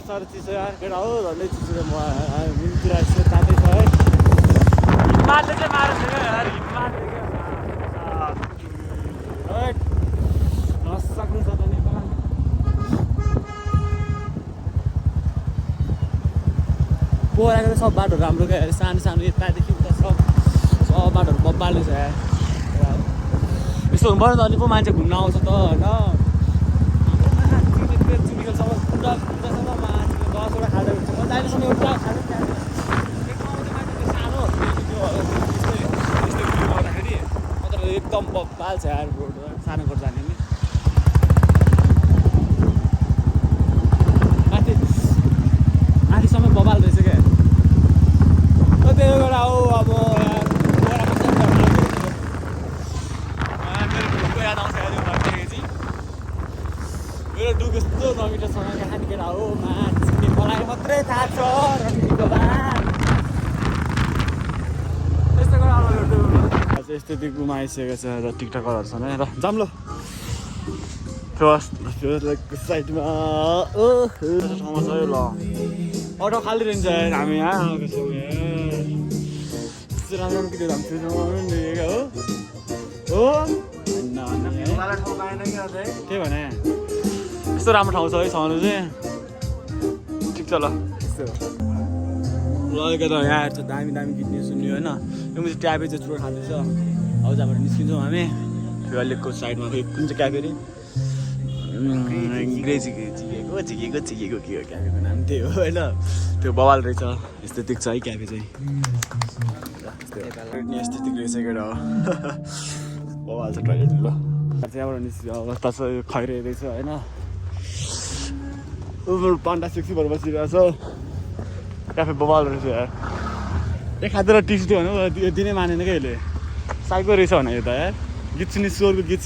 साह्रो चिसो यार केटा हो झन्डै चिसो म मिलतिर यसो तातै छ है हिममाटले चाहिँ मारेको थियो यार हिममाटले क्या नसक्नु छ त नेपाल पोखराको सब बाटोहरू राम्रो क्या सानो सानो यतादेखि उता सब बाटोहरू बब्बाल्ने छ यार यस्तो हुनु पऱ्यो त अनि पो मान्छे घुम्न आउँछ त होइन चिनिकलसम्म पुरासम्म दसवटा खाँदै हुन्छ म अहिलेसम्म एउटा खाँदै सानो गर्दाखेरि मतलब एकदम बब्बाल छ यार रोड सानो घर जाने नि माथिसम्म बब्बाल रहेछ क्या त्यही भएर हो अब याद आउँछ मेरो डुब यस्तो नमिठोसँग खाने केटा हो मान्छे मलाई मात्रै थाहा छ रमिनीको बात यस्तो कुरा अब यस्तो त्यो गुमा आइसकेको छ र टिकटकरहरूसँग र जाऊँ ल फर्स्ट साइडमा ठाउँमा छ यो ल अटो खाली रहन्छ हामी यहाँ आएको छौँ यस्तो राम्रो राम्रो किनेर हामी हो त्यही भने यस्तो राम्रो ठाउँ छ है छाउनु चाहिँ ठिक छ ल यस्तो लगेको त यहाँ हेर्छ दामी दामी गीत सुन्यो होइन यो चाहिँ ट्याबे चाहिँ चुरो खाँदैछ अब जहाँबाट निस्किन्छौँ हामी फिवालेको साइडमा कुन चाहिँ क्याफे अरे झिकेको के हो क्याफेको नाम त्यही हो होइन त्यो बवाल रहेछ एस्थेटिक छ है क्याफे चाहिँ एस्थेटिक रहेछ केटा हो बवाल छ टोइलेट ल त्यहाँबाट निस्क्यो अवस्था छ यो खैरे रहेछ होइन पन्टा सिक्सी भएर बसिरहेको छ क्याफे बबाल रहेछ यार एक खाँदेर टिप्स दियो भने यो दिनै मानेन क्या यसले साइको रहेछ भने यो त यार गीत सुन्ने स्वरको गीत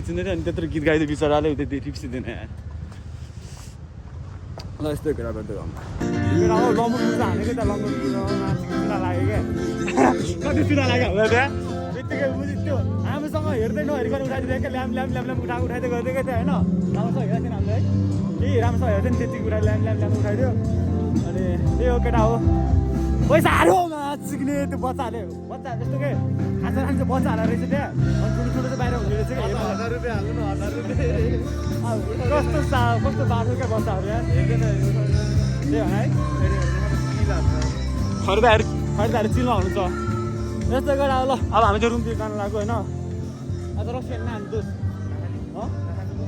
सुन्ने अनि त्यत्रो गीत गाइदियो बिचराले त्यो टिप्स दिँदैन यार ल यस्तो केटा गर्दै गाउँ लम्बुङ हानेको त लम्बुङ चुना लाग्यो क्या कति चुना लाग्यो हामीलाई त्यहाँ बित्तिकै बुझि त्यो हामीसँग हेर्दै नहेरिकन उठाइदिँदै क्या ल्याम उठाइदियो गरिदियो क्या त्यो होइन राम्रोसँग हेरेको थिएन हामीलाई केही राम्रोसँग हेर्थ्यो नि त्यतिको कुरा ल्याम उठाइदियो अनि त्यही हो केटा हो पैसा हाल्यो सिक्ने त्यो बच्चाहरूले जस्तो के खान्छ बच्चाहरूलाई रहेछ त्यहाँ अनि ठुलो चाहिँ बाहिर हुने रहेछ क्या 1000 रुपियाँ हाल्नु न 1000 रुपियाँ कस्तो बाटो क्या बच्चाहरू यहाँ हेर्दैन त्यही भने है खरिदाहरू चिलमा हुनुहुन्छ यस्तो गरेर ल अब हामी चाहिँ रुमतिर जानु लाग्यो होइन अझ रक्सिएन हामी दोष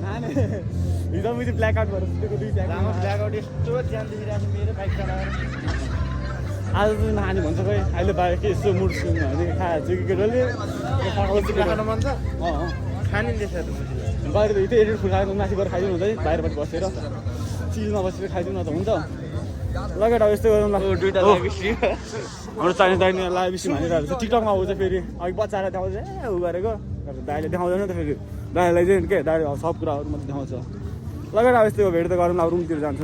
नानी हिजो मैले ब्ल्याक आउट गरेर सुतेको 2 ब्ल्याक आउट यस्तो ध्यान दिइरहेको छ मेरो बाइक चलाएर आज चाहिँ नखाने भन्छ खै अहिले बाहिर के यसो मुड सुन्नु भने खाएको छु कि केटोले खान मन छ खाने त्यसो बाहिर त यतै एडिट फुल खाएको माथि गएर खाइदिनु हुँदै बाहिरबाट बसेर चिलमा बसेर खाइदिउँ न त हुन्छ लगेर यस्तो गरौँ ल हाम्रो चाहिने लाइभ स्ट्रिम हानिरहेको छ टिकटकमा आउँछ फेरि अघि बच्चाएर देखाउँछ ऊ गरेको दाइले देखाउँदैन त फेरि दाइलाई चाहिँ के दाइ सब कुराहरू मात्रै देखाउँछ लगेर अब यस्तो भेट त गरौँ अब रुमतिर जान्छ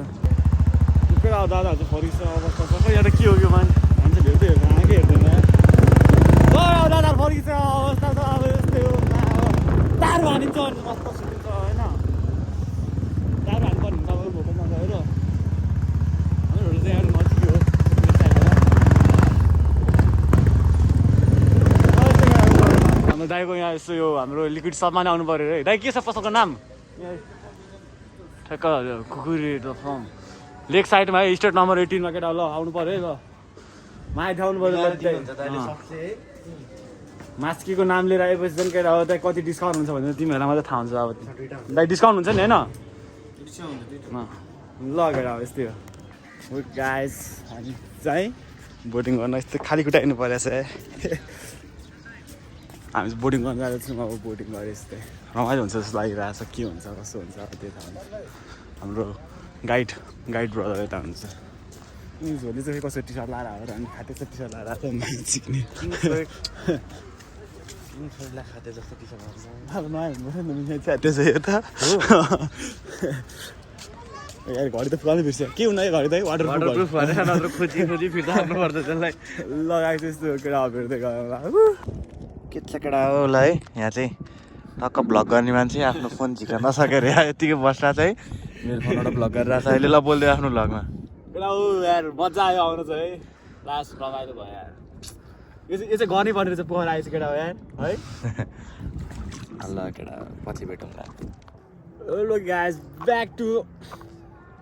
के अब दादाहरू चाहिँ फर्किन्छ अवस्था छ यहाँ त के हो यो मान्छे भेट्दै हेर्दैन के हेर्दैन अब दादाहरू फर्किन्छ अवस्था त अब यस्तै हो तार हानिन्छ अनि मस्त सुनिन्छ होइन तार हान्नुपर्ने हुन्छ अब भोको मजाहरू हामीहरू चाहिँ यहाँ नजिकै हो हाम्रो दाइको यहाँ यस्तो यो हाम्रो लिक्विड सपमा नै आउनु पऱ्यो है दाइ के छ पसलको नाम ठ्याक्क कुकुरी फर्म लेक साइडमा है स्टेट नम्बर 18 मा केटा ल आउनु पऱ्यो है ल माया देखाउनु पऱ्यो मास्कीको नाम लिएर आएपछि चाहिँ केटा हो दाइ कति डिस्काउन्ट हुन्छ भने तिमीहरूलाई मात्रै थाहा हुन्छ अब दाइ डिस्काउन्ट हुन्छ नि होइन ल केटा हो यस्तै हो गाइस हामी चाहिँ बोटिङ गर्न यस्तो खाली खुट्टा हिँड्नु परेछ हामी बोटिङ गर्न जाँदैछौँ अब बोटिङ गरे यस्तै रमाइलो हुन्छ जस्तो लागिरहेको छ के हुन्छ कस्तो हुन्छ अब त्यो थाहा हुन्छ हाम्रो गाइड ब्रदर यता हुन्छ भोलि चाहिँ कसरी टी सर्ट लाएर आएर अनि खाते टी सर्ट लाएर आएर मान्छे सिक्ने खाते जस्तो टी सर्ट अब नआए च्याटे छ यो त यार घडी त पुरानै बिर्स्यो के हुन है घडी त वाटरप्रुफ भनेर नत्र खोजी फिर्ता हाल्नुपर्छ त्यसलाई लगाएको त्यस्तो केटा भेट्दै गयो के छ केटा हो ल है यहाँ चाहिँ टक्क भ्लग गर्ने मान्छे आफ्नो फोन झिक्न नसकेर यहाँ यतिकै बस्दा चाहिँ मेरो फोनबाट भ्लग गरिरहेको छ अहिले ल बोल्दै आफ्नो भ्लगमा केटा हो यार मजा आयो आउनु चाहिँ है लास्ट रमाइलो भयो यार यो चाहिँ गर्नै पर्ने रहेछ पोखर आएछ केटा हो यार है ल केटा पछि भेटौँला hello guys back to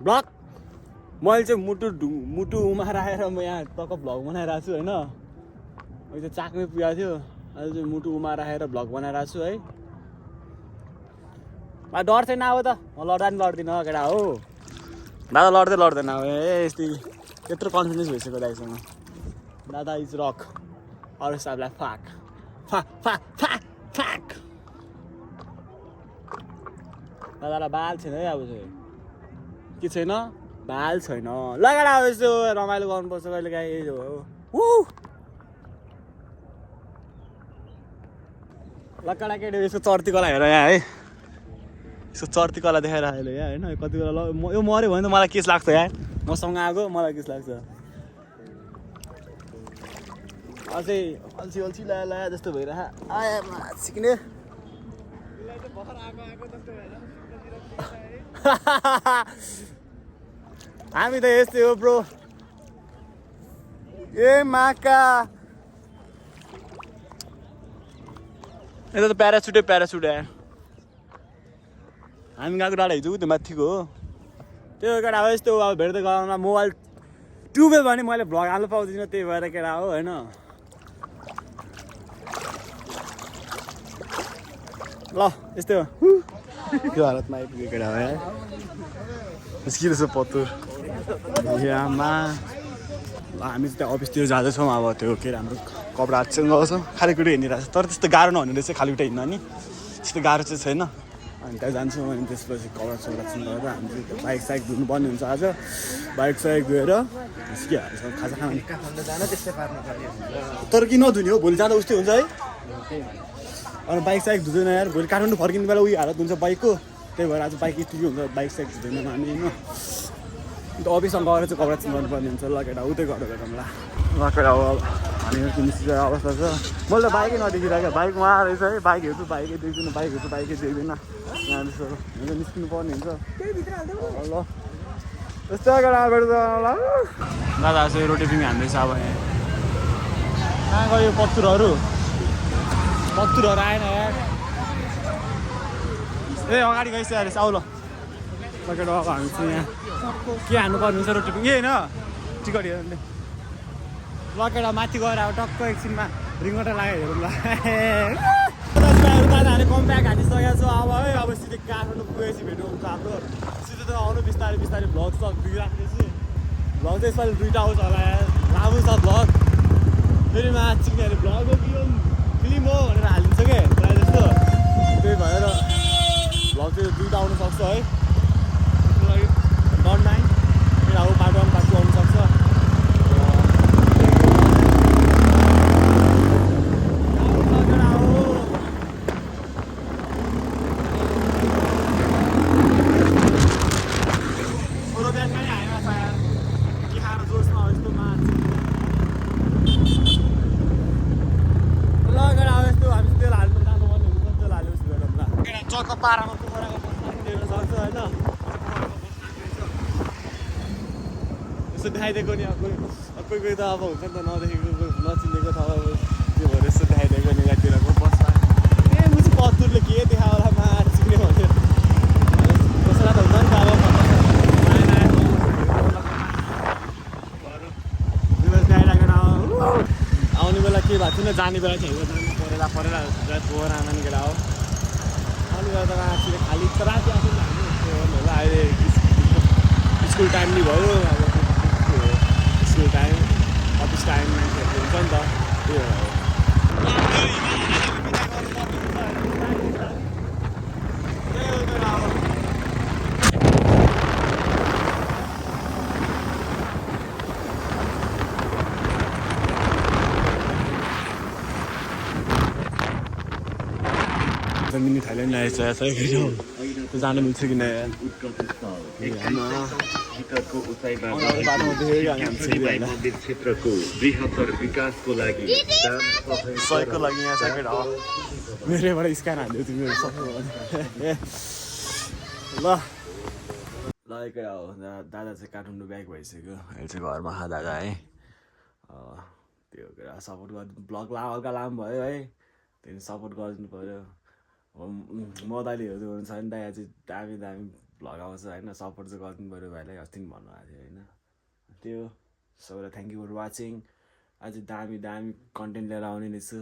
blog मैले चाहिँ मुटु उमाएर म यहाँ टक्क भ्लग बनाइरहेको छु होइन अहिले चाहिँ चाक्नै पुगेको थियो अहिले चाहिँ मुटु उमाएर भ्लग बनाइरहेको छु है डर छैन अब त म लड्दा नि लड्दिनँ केटा हो दादा लड्दैन अब ए यस्तै त्यत्रो कन्फिडेन्स भइसक्यो दाइसँग दादा इज रक अरू सबलाई फाक दादालाई बाल छैन है अब चाहिँ के छैन बाल छैन लगाएर अब यस्तो रमाइलो गर्नुपर्छ कहिले काहीँ हो लकडा केटी यसो चर्ती कला हेर यहाँ है यसो चर्ती कला देखाएर अहिले यहाँ होइन कति बेला यो मऱ्यो भने त मलाई केस लाग्छ यहाँ मसँग आएको मलाई केस लाग्छ अझै अल्छी लाया जस्तो भइरह आया सिक्ने हामी त यस्तै हो ब्रो ए माका यता त प्यारासुट आयो हामी गएको डाँडा हिजो त्यो माथिको हो त्यो केटा हो यस्तो अब भेट्दै गराउन मोबाइल ट्युबेल भने मैले भ्लग हाल्नु पाउँदिनँ त्यही भएर केटा हो होइन ल यस्तै हो त्यो हालतमा आइपुग्यो केटा हो यार निस्किँदै छ पत्तुर आमा ल हामी चाहिँ त्यहाँ अफिसतिर जाँदैछौँ अब त्यो के हाम्रो कपडा हातसँग गाउँछौँ खाली खुट्टा हिँडिरहेको छ तर त्यस्तो गाह्रो नहुने रहेछ खाली खुट्टा हिँड्न नि त्यस्तो गाह्रो चाहिँ छैन अनि त्यहाँ जान्छौँ अनि त्यसपछि कपडा गरेर हामी चाहिँ बाइक साइक धुनुपर्ने हुन्छ आज बाइक साइक धुएर निस्किहाल्छौँ खाजा खाना तर किन नधुने हो भोलि जाँदा उस्तै हुन्छ है अनि बाइक साइक धुँदैन यार भोलि काठमाडौँ फर्किने बेला उयो हालत हुन्छ बाइकको त्यही भएर आज बाइक स्थिति हुन्छ बाइक साइक धुँदैनौँ हामी होइन अन्त अफिसमा गएर चाहिँ कपडा चेन्ज गर्नुपर्ने हुन्छ ल केटा उतै गरेर भेटौँला ल केटा अब हामी निस्किएको अवस्था छ मैले त बाइकै नदेखिरहेको बाइकमा रहेछ है बाइक हेर्छु बाइकै देख्दिनँ बाइकै देख्दिनँ यहाँ जस्तो निस्किनु पर्ने हुन्छ ल यस्तो केटा भेट्दा ल दादा चाहिँ रोटी पिङ हान्दैछ अब यहाँ कहाँ गयो पत्तुरहरू आएन यार ए अगाडि गइसक्यो अरे आउ ल केटा अब हामी चाहिँ यहाँ के हान्नुपर्ने हुन्छ रोटी पिङ ए होइन टिकट हेर्नु ल केटा माथि गएर अब टक्क एकछिनमा रिङटा लाग्यो हेरौँ ल दादाहरूले कम्प्याक हानिसकेको छ अब है अब सिधै काठमाडौँ पुगेपछि भेटौँ हाम्रो सिधै त आउनु बिस्तारै भ्लग सक दिइराख्दैछु भ्लग चाहिँ यसपालि 2टा आउँछ होला लामो छ भ्लग फेरि माछिक्नेहरू भ्लग हो कि फिल्म हो भनेर हालिदिन्छ क्या प्रायः जस्तो त्यही भएर भ्लग चाहिँ 2टा आउनु सक्छ है त्यसको लागि डन टाइम फेरि अब पार्ट 1 पार्ट 2 आउनु सक्छ पारामा पोखराको बस्दा देख्न सक्छ होइन यसो देखाइदिएको नि अब कोही कोही त अब हुन्छ नि त नदेखेको नचिनेको त अब त्यो भएर यसो देखाइदिएको नि यहाँतिरको बस्दा ए मुसी पत्तुरले के देखायो होला मार्चिने भन्यो कसैलाई त हुन्छ नि त अब आउने बेला के भएको थिएन जाने बेला चाहिँ जानु परेर पोखरा माने केटा हो आउने बेला त मान्छेले खालि त राति आएको होला अहिले स्कुल टाइम नि भयो अब स्कुल टाइम अफिस टाइम मान्छेहरू हुन्छ नि त त्यो मिनी थाइल्यान्ड आएछ त्यो जानु मिल्छ कि नै क्षेत्रको बृहत्तर विकासको लागि सहयोगको लागि यहाँ छ केटा हो मेरोबाट स्क्यान हालिदियो तिमीहरू सबै ल ल केटा हो दादा चाहिँ काठमाडौँ ब्याक भइसक्यो अहिले चाहिँ घरमा दादा है त्यो केटा सपोर्ट गर्नु ब्लग हल्का लामो भयो है त्यहाँदेखि सपोर्ट गरिदिनु पऱ्यो मदालीहरू हुन्छ नि दाइ चाहिँ दामी दामी भ्लग आउँछ होइन सपोर्ट चाहिँ गरिदिनु पऱ्यो भाइलाई अस्ति पनि भन्नुभएको थियो होइन त्यो सबैलाई थ्याङ्क यू फर वाचिङ अझै दामी दामी कन्टेन्ट लिएर आउने नै छु